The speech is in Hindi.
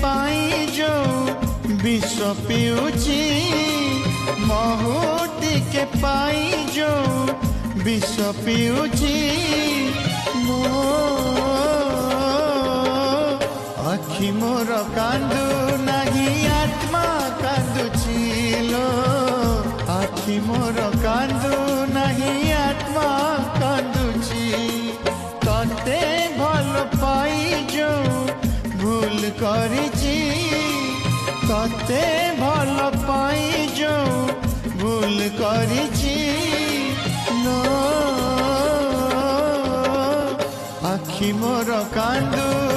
पाई जो विष पिउची महू टिके पाई जो विष पिउची मो आखि मोर कांदू नहीं आत्मा कांदुची लो आखि मोर कांदू नहीं आत्मा कांदुची तते भल पाई जो भूल करिची तते भल पाई जो भूल करिची लो आखि मोर कांदू